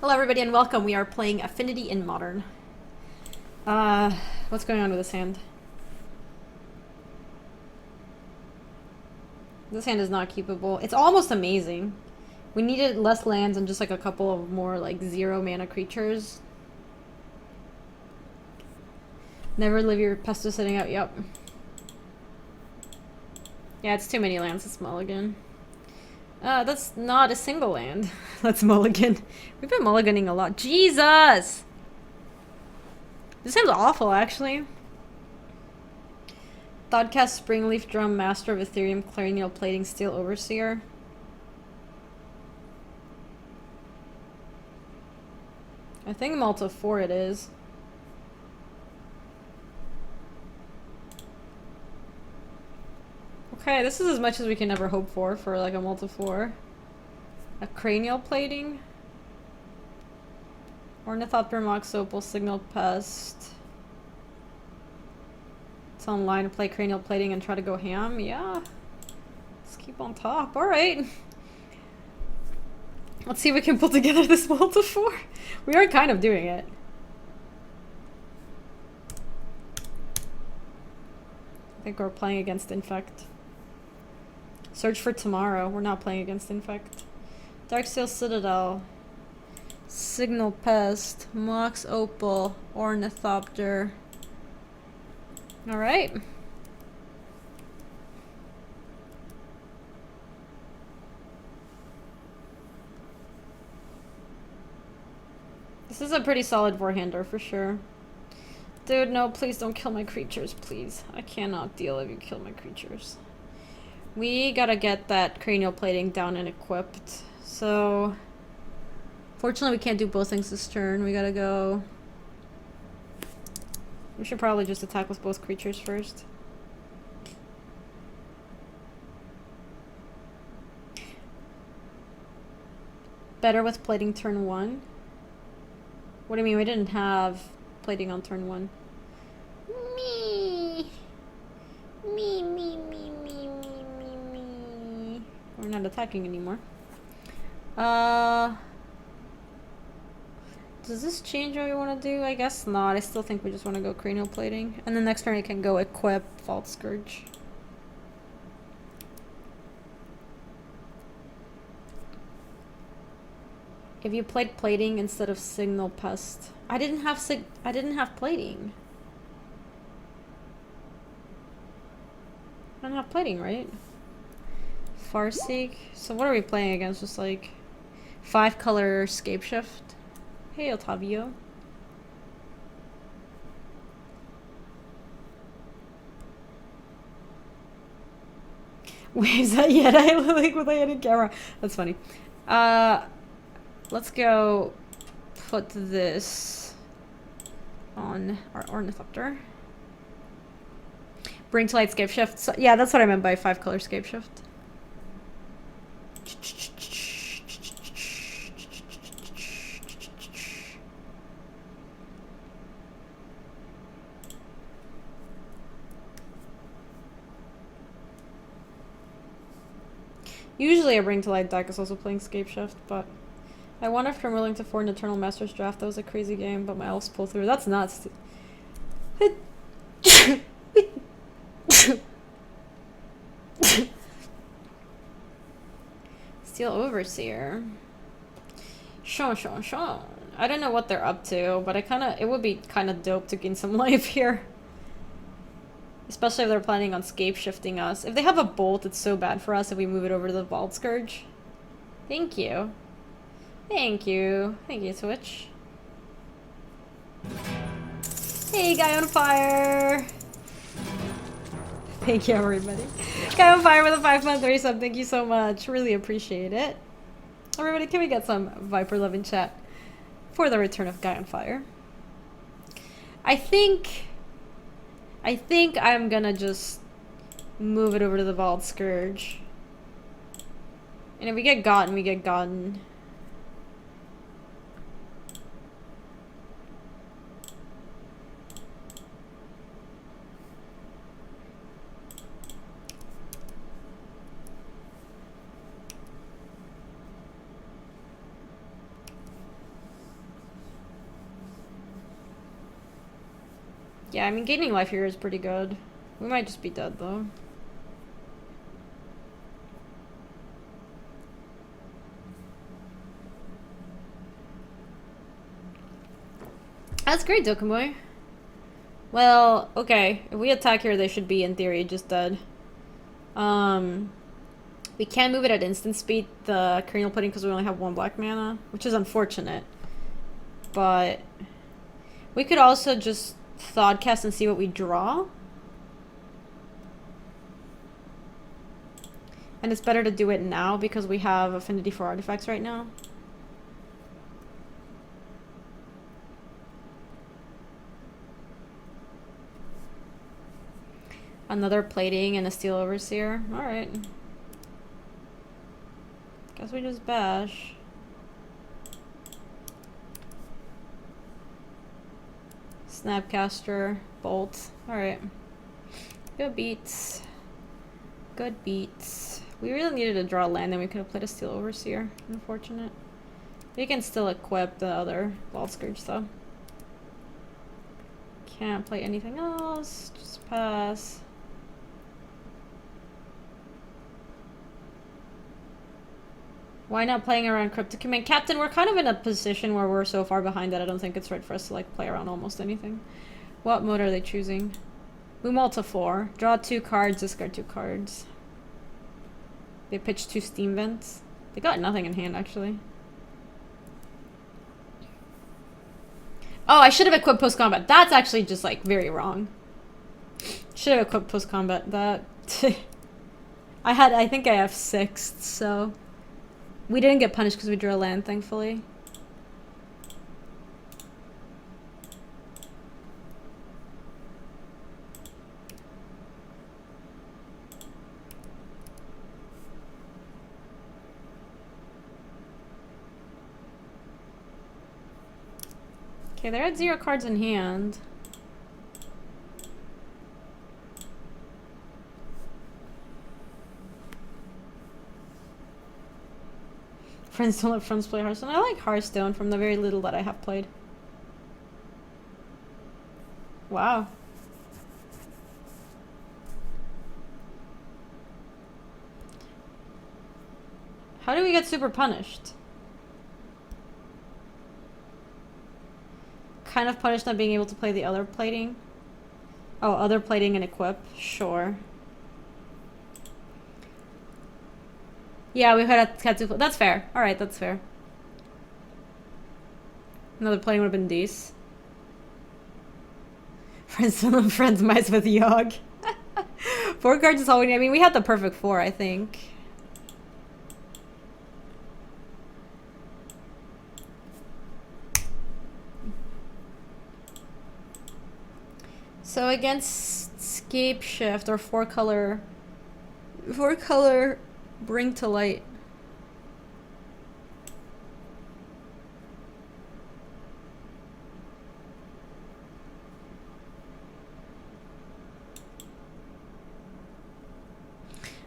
Hello everybody and welcome. We are playing Affinity in Modern. What's going on with this hand? This hand is not keepable. It's almost amazing. We needed less lands and just like a couple of more like 0 mana creatures. Never leave your pesto sitting out. Yep. Yeah, it's too many lands. It's mulligan. That's not a single land. Let's mulligan. We've been mulliganing a lot. Jesus! This hand's awful, actually. Thoughtcast, Springleaf Drum, Master of Ethereum, Clarineal Plating, Steel Overseer. I think Malta 4 it is. Okay, this is as much as we can ever hope for like a Malta 4. A Cranial Plating. Ornithopter, Mox Opal, Signal Pest. It's online to play Cranial Plating and try to go ham. Yeah. Let's keep on top. Alright. Let's see if we can pull together this Malta 4. We are kind of doing it. I think we're playing against Infect. Search for Tomorrow. We're not playing against Infect. Darksteel Citadel. Signal Pest. Mox Opal. Ornithopter. Alright. This is a pretty solid four-hander for sure. Dude, no, please don't kill my creatures, please. I cannot deal if you kill my creatures. We gotta get that cranial plating down and equipped. So, fortunately we can't do both things this turn. We gotta go... We should probably just attack with both creatures first. Better with plating turn 1. What do you mean? We didn't have plating on turn 1. Me. We're not attacking anymore. Does this change what we want to do? I guess not. I still think we just want to go cranial plating. And then next turn we can go equip Vault Scourge. If you played plating instead of Signal Pest. I didn't have plating. I don't have plating, right? Farseek. So what are we playing against? Just like 5-color Scapeshift. Hey, Otavio. Waves that yet I like with a hidden camera. That's funny. Let's go put this on our Ornithopter. Bring to light Scapeshift. So, yeah, that's what I meant by 5-color Scapeshift. Usually a Bring to Light deck is also playing Scapeshift, but I won after Rolling to 4 in Eternal Masters draft. That was a crazy game, but my elves pull through. That's nuts. Steel Overseer. Sean. I don't know what they're up to, but it would be kind of dope to gain some life here. Especially if they're planning on scape shifting us. If they have a bolt, it's so bad for us if we move it over to the Vault Scourge. Thank you. Thank you, Switch. Hey, Guy on Fire! Thank you, everybody. Guy on Fire with a 5-month resub. Thank you so much. Really appreciate it. Everybody, can we get some Viper love in chat for the return of Guy on Fire? I think I'm gonna just move it over to the Vault Scourge. And if we get gotten, we get gotten. Yeah, I mean, gaining life here is pretty good. We might just be dead, though. That's great, Dokumoy. Well, okay. If we attack here, they should be, in theory, just dead. We can't move it at instant speed, the cranial pudding, because we only have 1 black mana, which is unfortunate. But we could also just Thoughtcast and see what we draw. And it's better to do it now because we have Affinity for artifacts right now. Another plating and a Steel Overseer. Alright. Guess we just bash. Snapcaster. Bolt. Alright. Good beats. Good beats. We really needed to draw land, then we could have played a Steel Overseer. Unfortunate. We can still equip the other Ball Scourge though. Can't play anything else. Just pass. Why not playing around Cryptic Command? Captain, we're kind of in a position where we're so far behind that I don't think it's right for us to like play around almost anything. What mode are they choosing? We multi 4. Draw 2 cards, discard 2 cards. They pitched 2 Steam Vents. They got nothing in hand, actually. Oh, I should have equipped post-combat. That's actually just, like, very wrong. Should have equipped post-combat. That... I think I have 6th, so... We didn't get punished because we drew a land, thankfully. Okay, they're at 0 cards in hand. Friends don't let friends play Hearthstone. I like Hearthstone from the very little that I have played. Wow. How do we get super punished? Kind of punished not being able to play the other plating. Oh, other plating and equip. Sure. Yeah, we had to. That's fair. All right, that's fair. Another plating would have been these. Friends mice with Yogg. 4 cards is all we need. I mean, we had the perfect 4, I think. So against Scape Shift or 4-color Bring to Light.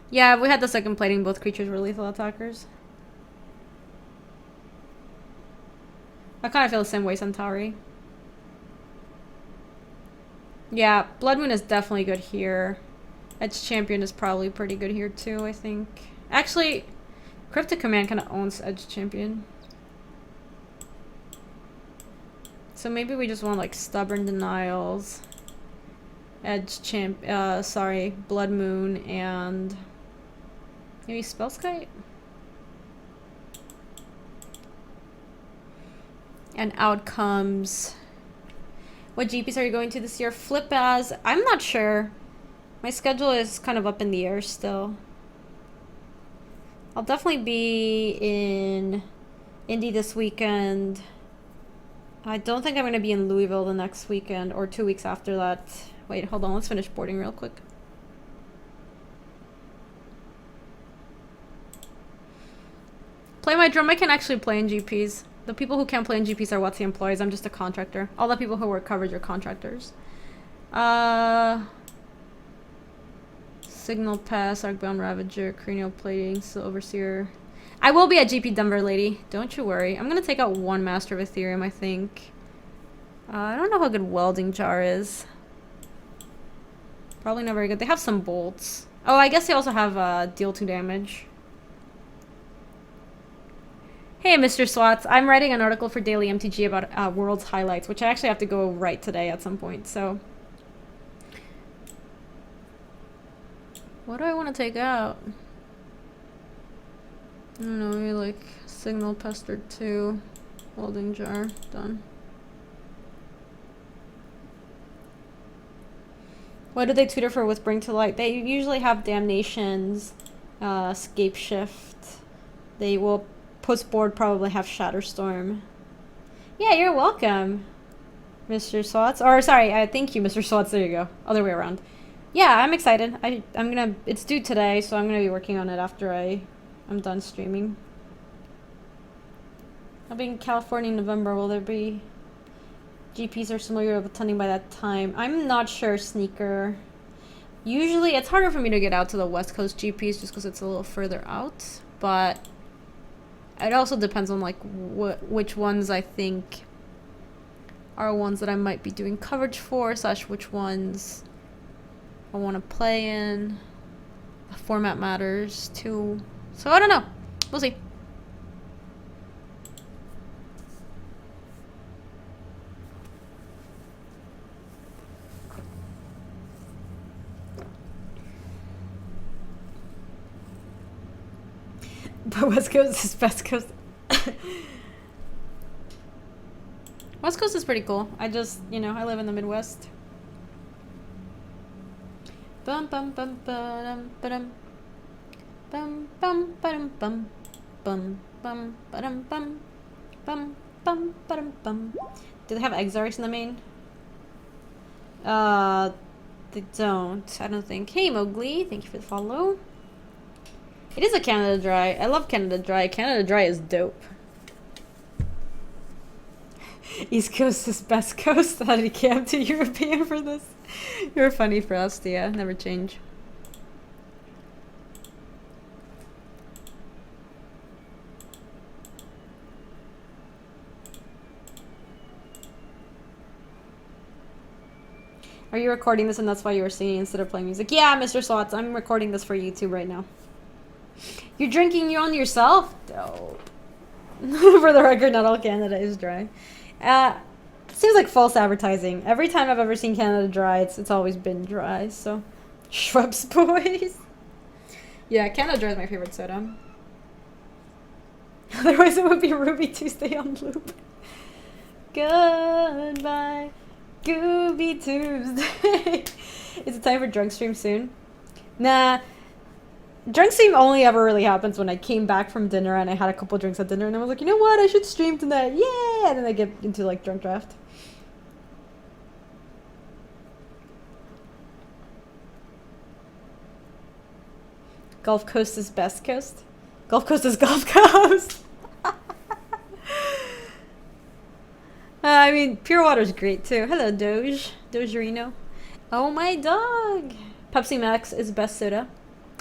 Yeah, if we had the second plating, both creatures were lethal attackers. I kind of feel the same way, Centauri. Yeah, Blood Moon is definitely good here. Edge Champion is probably pretty good here too, I think. Actually, Cryptic Command kind of owns Edge Champion. So maybe we just want like Stubborn Denials, Blood Moon, and maybe Spellskite? And out comes... What GPs are you going to this year? Flip as... I'm not sure. My schedule is kind of up in the air still. I'll definitely be in Indy this weekend. I don't think I'm going to be in Louisville the next weekend or 2 weeks after that. Wait, hold on. Let's finish boarding real quick. Play my drum. I can actually play in GPs. The people who can't play in GPs are WotC employees. I'm just a contractor. All the people who work coverage are contractors. Signal Pass, Arcbound Ravager, Cranial Plating, Overseer. I will be at GP Denver, lady. Don't you worry. I'm gonna take out 1 Master of Ethereum, I think. I don't know how good Welding Jar is. Probably not very good. They have some bolts. Oh, I guess they also have deal 2 damage. Hey, Mr. Swats. I'm writing an article for Daily MTG about World's highlights, which I actually have to go write today at some point, so... What do I want to take out? I don't know, maybe like Signal Pester 2, Welding Jar, done. What do they tutor for with Bring to Light? They usually have Damnations, Scape Shift. They will post-board probably have Shatterstorm. Yeah, you're welcome, Mr. Swats. Or sorry, thank you, Mr. Swats. There you go. Other way around. Yeah, I'm excited. I'm gonna. It's due today, so I'm gonna be working on it after I'm done streaming. I'll be in California in November. Will there be GPs or similar of attending by that time? I'm not sure, Sneaker. Usually, it's harder for me to get out to the West Coast GPs just because it's a little further out. But it also depends on like which ones I think are ones that I might be doing coverage for, / which ones I want to play in. The format matters too. So I don't know. We'll see. But West Coast is West Coast. West Coast is pretty cool. I just, you know, I live in the Midwest. Bum bum bum bum bum bum bum bum bum bum bum bum bum bum bum bum bum. Do they have Exarchs in the main? They don't. I don't think. Hey Mowgli, thank you for the follow. It is a Canada Dry. I love Canada Dry. Canada Dry is dope. East Coast is best coast. How did he camp to European for this? You're funny for us, yeah. Never change. Are you recording this and that's why you were singing instead of playing music? Yeah, Mr. Slots, I'm recording this for YouTube right now. You're drinking your own yourself? Dope. For the record, not all Canada is dry. Seems like false advertising. Every time I've ever seen Canada Dry, it's always been dry, so... Shrubs boys. Yeah, Canada Dry is my favorite soda. Otherwise it would be Ruby Tuesday on loop. Goodbye, Ruby Tuesday. Is it time for drunk stream soon? Nah. Drunk stream only ever really happens when I came back from dinner and I had a couple drinks at dinner and I was like, you know what, I should stream tonight, yeah! And then I get into like drunk draft. Gulf Coast is best coast? Gulf Coast is Gulf Coast! I mean, pure water's great too. Hello, Dogerino. Oh my dog! Pepsi Max is best soda.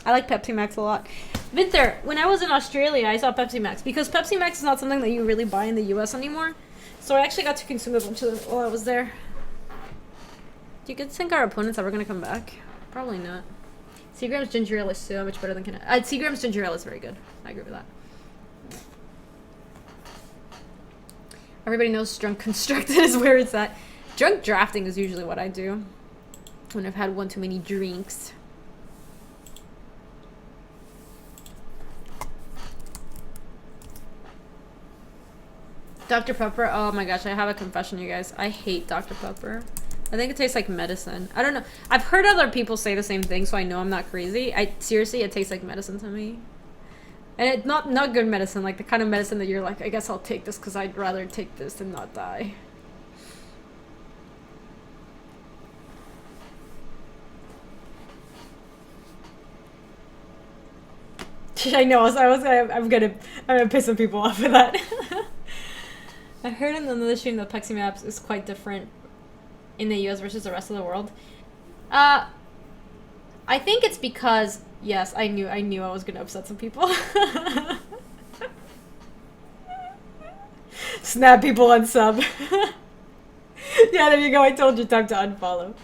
I like Pepsi Max a lot. Winter, when I was in Australia, I saw Pepsi Max. Because Pepsi Max is not something that you really buy in the US anymore. So I actually got to consume a bunch of them while I was there. Do you think our opponent's ever going to come back? Probably not. Seagram's ginger ale is so much better than Canada. Seagram's ginger ale is very good. I agree with that. Everybody knows drunk constructed is where it's at. Drunk drafting is usually what I do. When I've had one too many drinks. Dr. Pepper, oh my gosh, I have a confession, you guys. I hate Dr. Pepper. I think it tastes like medicine. I don't know. I've heard other people say the same thing, so I know I'm not crazy. Seriously, it tastes like medicine to me. And it's not good medicine, like the kind of medicine that you're like, I guess I'll take this because I'd rather take this than not die. I know, I'm gonna piss some people off with that. I heard in another stream that Pepsi Max is quite different in the US versus the rest of the world. I think it's because, yes, I knew I was gonna upset some people. Snap people unsub. Yeah, there you go, I told you, time to unfollow.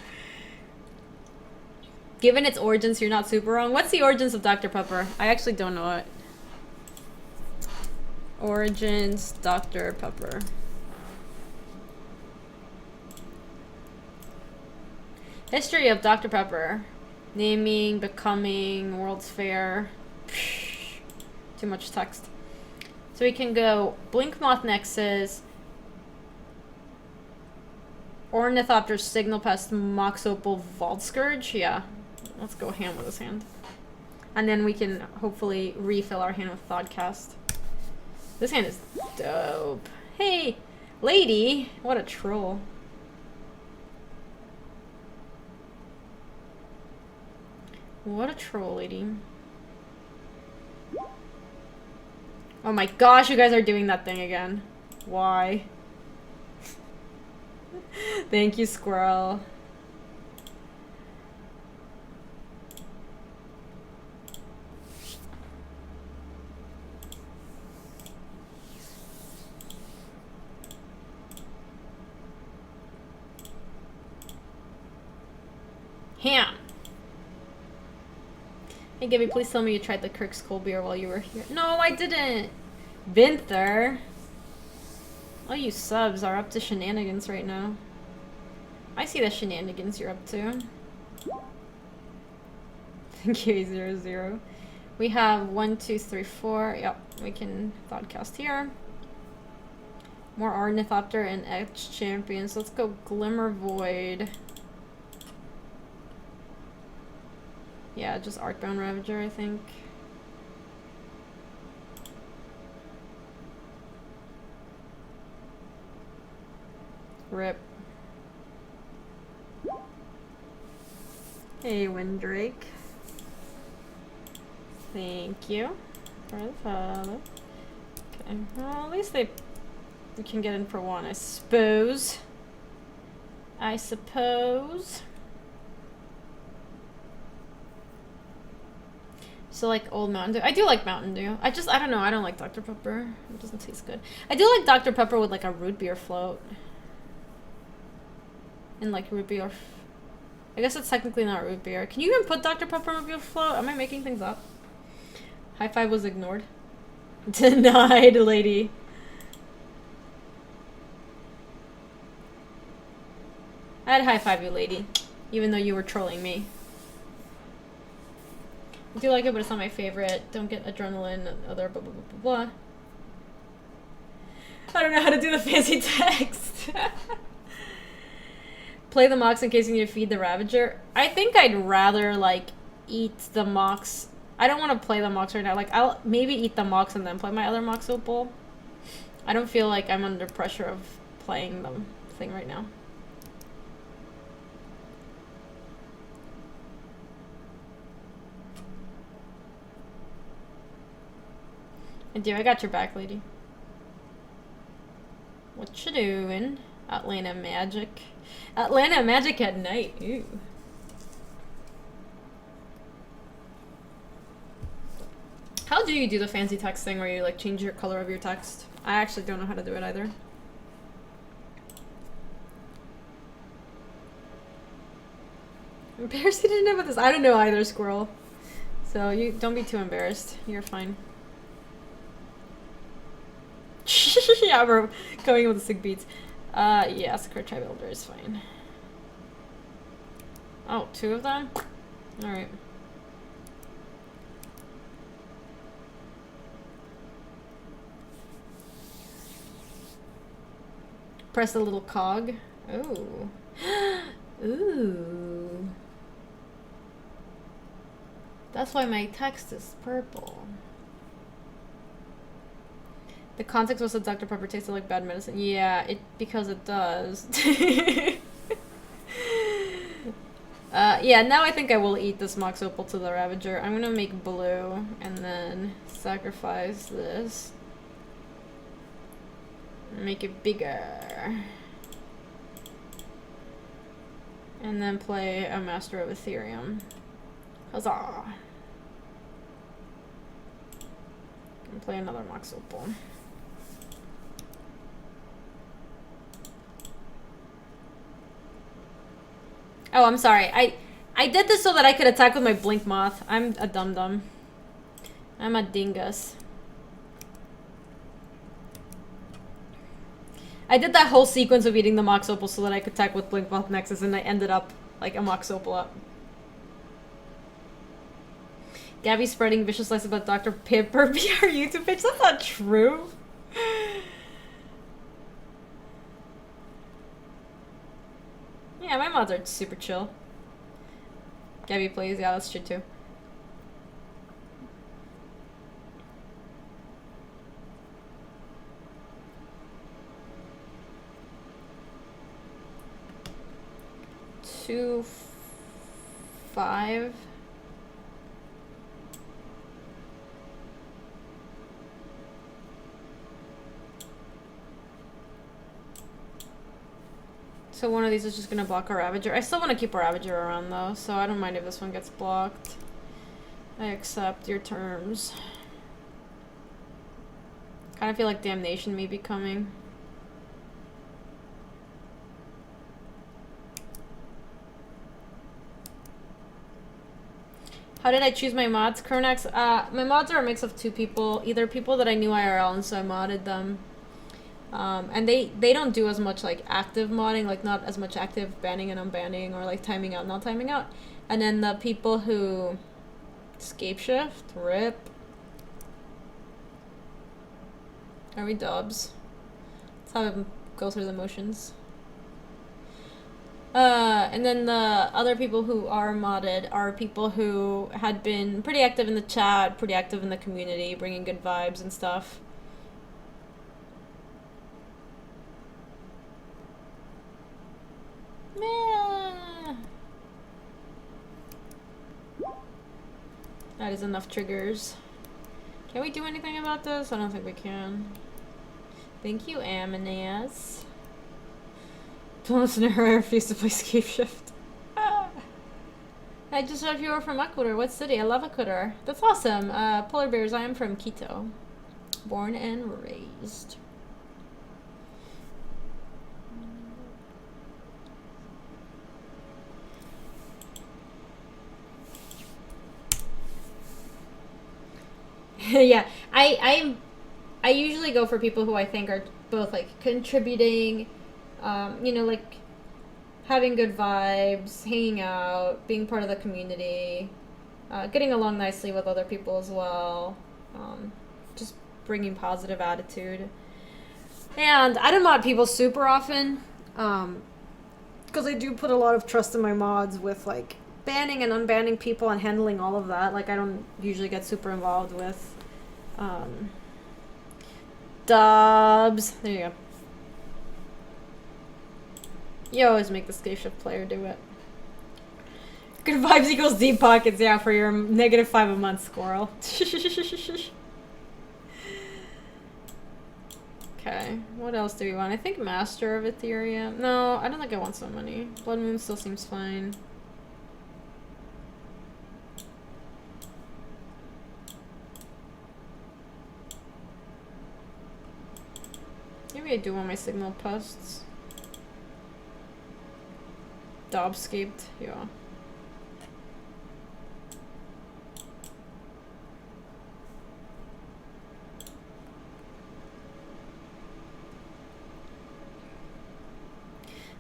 Given its origins, you're not super wrong. What's the origins of Dr. Pepper? I actually don't know it. Origins, Dr. Pepper. History of Dr. Pepper. Naming, becoming, World's Fair. Too much text. So we can go Blink Moth Nexus, Ornithopter, Signal Pest, Mox Opal, Vault Scourge. Yeah, let's go ham with this hand. And then we can hopefully refill our hand with Thoughtcast. This hand is dope. Hey, lady. What a troll. What a troll, lady. Oh my gosh, you guys are doing that thing again. Why? Thank you, squirrel. Ham. Hey, Gaby, please tell me you tried the Kirk's cold beer while you were here. No, I didn't. Vinther. All you subs are up to shenanigans right now. I see the shenanigans you're up to. Thank you, 00. We have 1, 2, 3, 4. Yep, we can Thoughtcast here. More Ornithopter and X champions. Let's go Glimmer Void. Yeah, just Arcbound Ravager, I think. Rip. Hey, Windrake. Thank you for the follow. Okay, well, at least we can get in for one, I suppose. I suppose. So like old Mountain Dew. I do like Mountain Dew. I don't know. I don't like Dr. Pepper. It doesn't taste good. I do like Dr. Pepper with like a root beer float. And like root beer. I guess it's technically not root beer. Can you even put Dr. Pepper in root beer float? Am I making things up? High five was ignored. Denied, lady. I'd high five you, lady. Even though you were trolling me. I do like it, but it's not my favorite. Don't get adrenaline, other blah blah blah blah blah. I don't know how to do the fancy text. Play the Mox in case you need to feed the Ravager. I think I'd rather, like, eat the Mox. I don't want to play the Mox right now. Like, I'll maybe eat the Mox and then play my other Mox Opal. I don't feel like I'm under pressure of playing the thing right now. I got your back, lady. What you doing? Atlanta Magic. Atlanta Magic at night. Ooh. How do you do the fancy text thing where you like change your color of your text? I actually don't know how to do it either. I'm embarrassed you didn't know about this. I don't know either, squirrel. So you don't be too embarrassed. You're fine. Yeah, we're going with the sick beats. Yeah, Secret Tribe Elder is fine. Oh, 2 of them? Alright. Press the little cog. Ooh. Ooh. That's why my text is purple. The context was that Dr. Pepper tasted like bad medicine. Yeah, because it does. Yeah, now I think I will eat this Mox Opal to the Ravager. I'm gonna make blue and then sacrifice this. Make it bigger. And then play a Master of Ethereum. Huzzah! And play another Mox Opal. Oh, I'm sorry. I did this so that I could attack with my Blink Moth. I'm a dum-dum. I'm a dingus. I did that whole sequence of eating the Mox Opal so that I could attack with Blink Moth Nexus, and I ended up like a Mox Opal up. Gabby spreading vicious lies about Dr. Pipper via our YouTube page. That's not true. Yeah, my mods are super chill. Gabby plays, yeah, that's true too. Two, 5. So one of these is just gonna block our Ravager. I still want to keep our Ravager around though, so I don't mind if this one gets blocked. I accept your terms. Kind of feel like Damnation may be coming. How did I choose my mods? Kronax, my mods are a mix of 2 people. Either people that I knew IRL and so I modded them. And they don't do as much like active modding, like not as much active banning and unbanning or like timing out, not timing out. And then the people who escape shift, rip. Are we dubs? Let's have him go through the motions. And then the other people who are modded are people who had been pretty active in the chat, pretty active in the community, bringing good vibes and stuff. That is enough triggers. Can we do anything about this? I don't think we can. Thank you, Aminaz. Don't listen to her, I refuse to play Escape Shift. I just heard if you were from Ecuador. What city? I love Ecuador. That's awesome. Polar Bears, I am from Quito. Born and raised. Yeah, I usually go for people who I think are both like contributing, you know, like having good vibes, hanging out, being part of the community, getting along nicely with other people as well, just bringing positive attitude. And I don't mod people super often, because I do put a lot of trust in my mods with like banning and unbanning people and handling all of that. Like I don't usually get super involved with dubs. There you go. You always make the Escape Shift player do it. Good vibes equals deep pockets, yeah, for your -5 a month, squirrel. Okay, what else do we want? I think Master of Ethereum. No, I don't think I want so many. Blood Moon still seems fine. Maybe I do want my Signal Pests. Dobscaped, yeah.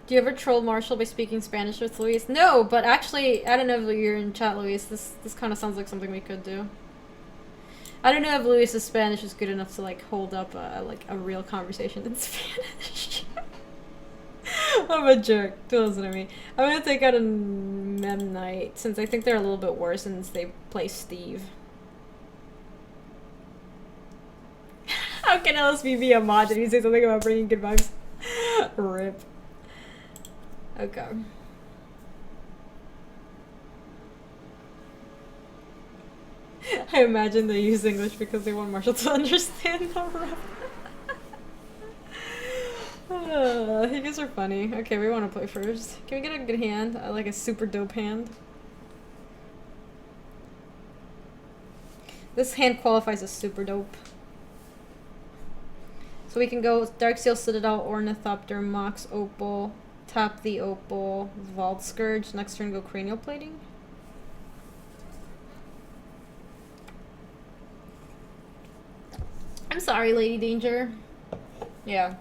Do you ever troll Marshall by speaking Spanish with Luis? No, but actually, I don't know if you're in chat, Luis. This kind of sounds like something we could do. I don't know if Luis's Spanish is good enough to like hold up a real conversation in Spanish. I'm a jerk. Don't listen to me. I'm gonna take out a Mem Knight since I think they're a little bit worse since they play Steve. How can LSB be a mod? Did he say something about bringing good vibes? Rip. Okay. I imagine they use English because they want Marshall to understand the rap. You guys are funny. Okay, we want to play first. Can we get a good hand? Like a super dope hand? This hand qualifies as super dope. So we can go Darksteel Citadel, Ornithopter, Mox Opal, Tap the Opal, Vault Scourge, next turn go Cranial Plating. I'm sorry, Lady Danger. Yeah.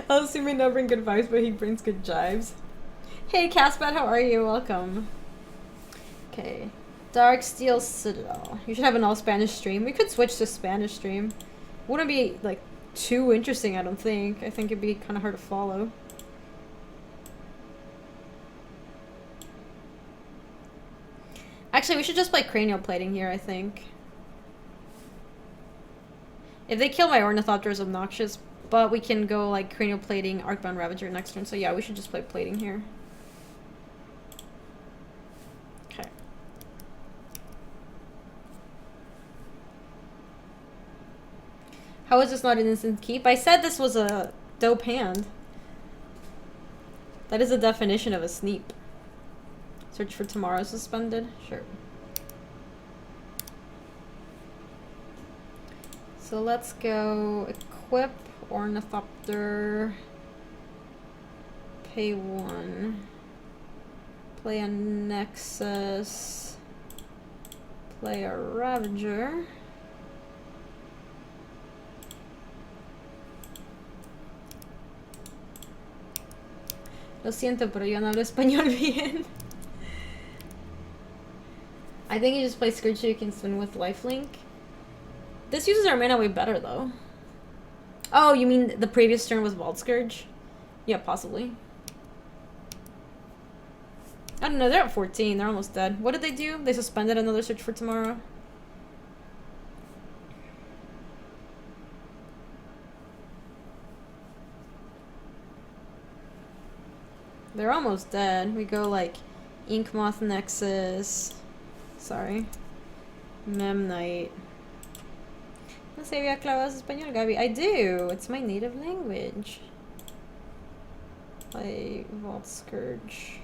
I'll assume he not bring good vibes, but he brings good jives. Hey, Caspat, how are you? Welcome. Okay. Dark Steel Citadel. You should have an all-Spanish stream. We could switch to Spanish stream. Wouldn't be, like, too interesting, I don't think. I think it'd be kind of hard to follow. Actually, we should just play Cranial Plating here, I think. If they kill my Ornithopter, it's obnoxious, but we can go, like, Cranial Plating, Arcbound Ravager next turn. So yeah, we should just play Plating here. Okay. How is this not an instant keep? I said this was a dope hand. That is the definition of a sneep. Search for Tomorrow suspended? Sure. So let's go equip Ornithopter. Pay 1. Play a Nexus. Play a Ravager. Lo siento, pero yo no hablo español bien. I think you just play Scourge so you can swing with Lifelink. This uses our mana way better, though. Oh, you mean the previous turn was Vault Scourge? Yeah, possibly. I don't know, they're at 14. They're almost dead. What did they do? They suspended another Search for Tomorrow. They're almost dead. We go, like, Ink Moth Nexus... Sorry. Memnite. No sabía que hablabas español, Gaby. I do. It's my native language. Play Vault Scourge.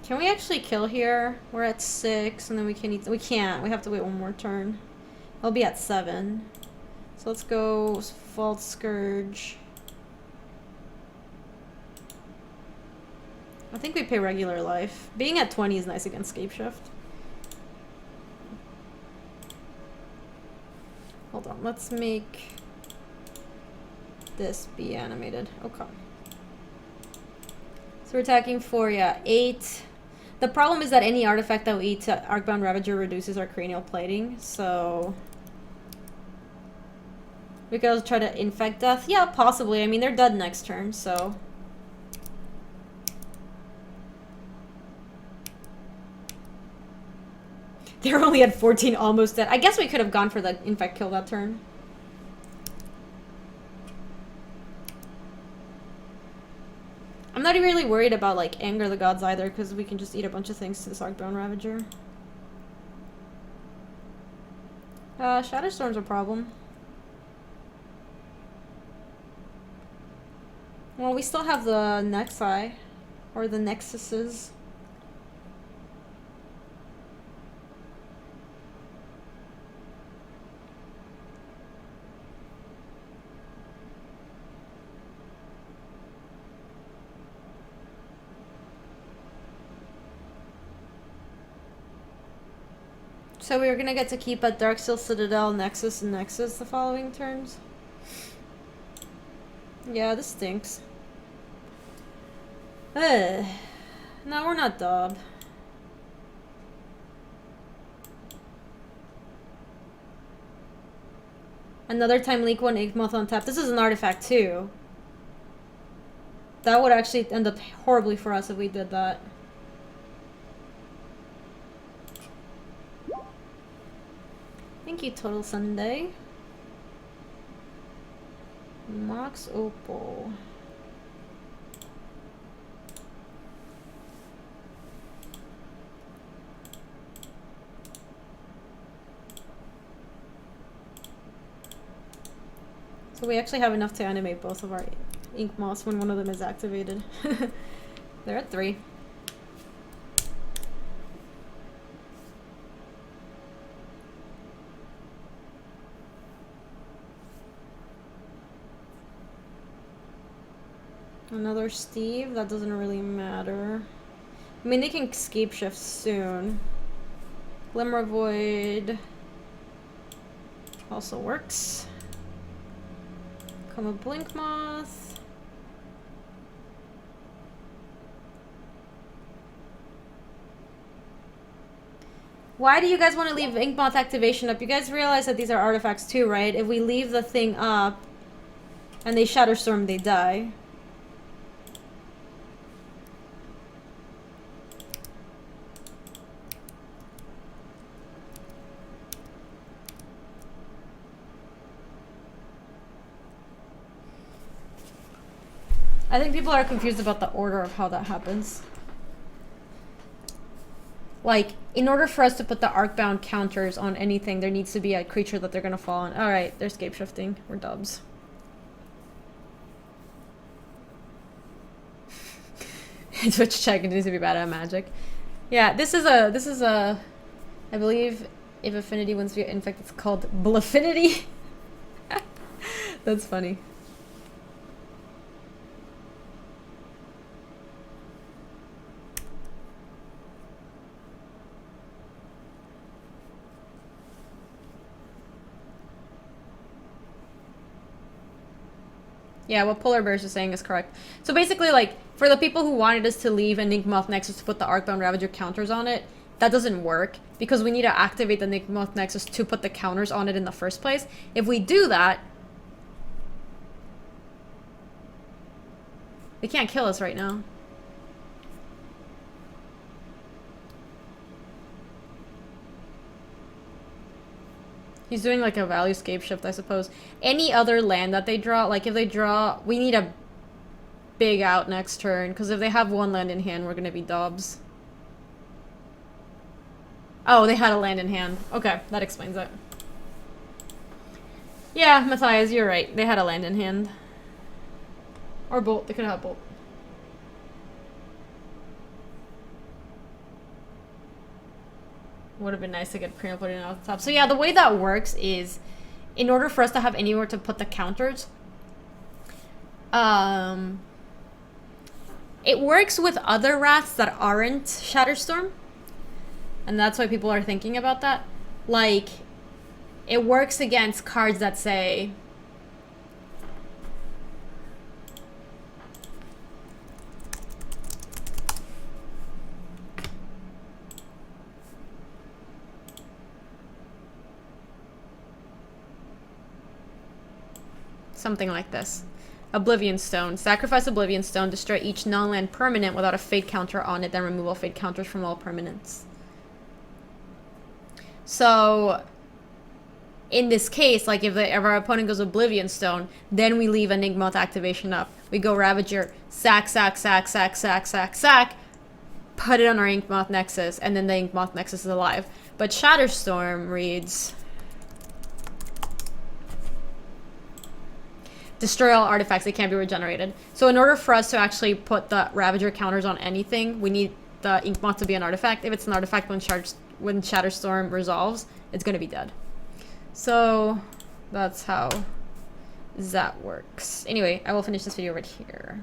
Can we actually kill here? We're at 6, and then we can eat. We can't. We have to wait one more turn. We'll be at 7. So let's go Vault Scourge. I think we pay regular life. Being at 20 is nice against Scape Shift. Hold on, let's make this be animated. Okay. So we're attacking for, yeah, 8. The problem is that any artifact that we eat to Arcbound Ravager reduces our Cranial Plating, so... We could also try to Infect Death. Yeah, possibly. I mean, they're dead next turn, so... They're only at 14, almost dead. I guess we could have gone for the Infect Kill that turn. I'm not really worried about, like, Anger the Gods either, because we can just eat a bunch of things to this Arcbound Ravager. Shadow Storm's a problem. Well, we still have the Nexi. Or the Nexuses. So we were gonna get to keep a Darksteel Citadel, Nexus, and Nexus the following turns. Yeah, this stinks. No, we're not Dob. Another time Leak 1 Inkmoth on tap. This is an artifact too. That would actually end up horribly for us if we did that. Thank you, Total Sunday. Mox Opal. So we actually have enough to animate both of our Ink Moths when one of them is activated. They're at 3. Another Steve? That doesn't really matter. I mean, they can escape shift soon. Glimmer Void also works. Come a Blink Moth. Why do you guys want to leave Ink Moth activation up? You guys realize that these are artifacts too, right? If we leave the thing up and they Shatterstorm, they die. I think people are confused about the order of how that happens. Like, in order for us to put the Arcbound counters on anything, there needs to be a creature that they're gonna fall on. Alright, they're scape shifting. We're dubs. Twitch check, it needs to be bad at Magic. Yeah, this is a I believe if Affinity wins via Infect, it's called Blaffinity. That's funny. Yeah, what Polar Bears is saying is correct. So basically, like, for the people who wanted us to leave a Ninkmoth Nexus to put the Arcbound Ravager counters on it, that doesn't work, because we need to activate the Ninkmoth Nexus to put the counters on it in the first place. If we do that, they can't kill us right now. He's doing like a value scape shift, I suppose. Any other land that they draw, like if they draw, we need a big out next turn, because if they have one land in hand, we're gonna be dobs. Oh, they had a land in hand. Okay, that explains it. Yeah, Matthias, you're right. They had a land in hand. Or bolt. They could have bolt. Would have been nice to get Primo put in off the top. So yeah, the way that works is, in order for us to have anywhere to put the counters, it works with other wraths that aren't Shatterstorm. And that's why people are thinking about that. Like, it works against cards that say... something like this. Oblivion Stone. Sacrifice Oblivion Stone, destroy each non-land permanent without a fate counter on it, then remove all fate counters from all permanents. So, in this case, like if our opponent goes Oblivion Stone, then we leave a Ninkmoth activation up. We go Ravager, sack, sack, sack, sack, sack, sack, sack, put it on our Inkmoth Nexus, and then the Inkmoth Nexus is alive. But Shatterstorm reads... destroy all artifacts, they can't be regenerated. So in order for us to actually put the Ravager counters on anything, we need the Inkmoth to be an artifact. If it's an artifact when Shatterstorm resolves, it's going to be dead. So that's how that works. Anyway, I will finish this video right here.